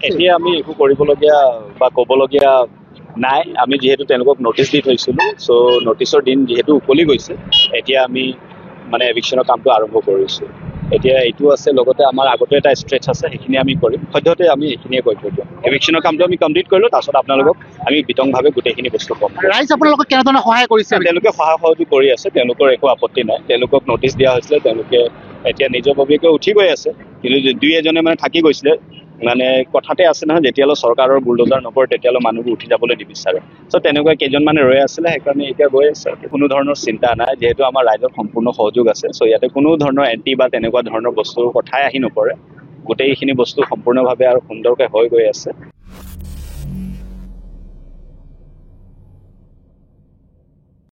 এতিয়া আমি একো কৰিবলগীয়া বা ক'বলগীয়া নাই। আমি যিহেতু তেওঁলোকক নটিচ দি থৈছিলোঁ, চ' নটিচৰ দিন যিহেতু উকলি গৈছে, এতিয়া আমি মানে এভিকশ্যনৰ কামটো আৰম্ভ কৰিছোঁ। এতিয়া এইটো আছে, লগতে আমাৰ আগতে এটা ষ্ট্ৰেচ আছে, সেইখিনি আমি কৰিম। সদ্যহতে আমি এইখিনিয়ে কৰি থৈ দিওঁ। এভিকশ্যনৰ কামটো আমি কমপ্লিট কৰিলোঁ, তাৰপিছত আপোনালোকক আমি বিতংভাৱে গোটেইখিনি বস্তু ক'ম। ৰাইজ আপোনালোকক কেনেধৰণে সহায় কৰিছে? তেওঁলোকে সহায় সহযোগ কৰি আছে, তেওঁলোকৰ একো আপত্তি নাই। তেওঁলোকক নটিচ দিয়া হৈছিলে, তেওঁলোকে এতিয়া নিজৰ ভৱিষ্যতে উঠি গৈ আছে, কিন্তু দুই এজনে মানে থাকি গৈছিলে। মানে কথাতে আছে নহয়, যেতিয়ালৈ চৰকাৰৰ বুলডোজাৰ নপৰে তেতিয়ালৈ মানুহবোৰ উঠি যাবলৈ নিবিচাৰে। চ' তেনেকুৱা কেইজনমানে ৰৈ আছিলে, সেইকাৰণে এতিয়া গৈ আছে। কোনো ধৰণৰ চিন্তা নাই, যিহেতু আমাৰ ৰাইজৰ সম্পূৰ্ণ সহযোগ আছে। চ' ইয়াতে কোনো ধৰণৰ এণ্টি বা তেনেকুৱা ধৰণৰ বস্তুৰ কথাই আহি নপৰে। গোটেইখিনি বস্তু সম্পূৰ্ণভাৱে আৰু সুন্দৰকৈ হৈ গৈ আছে।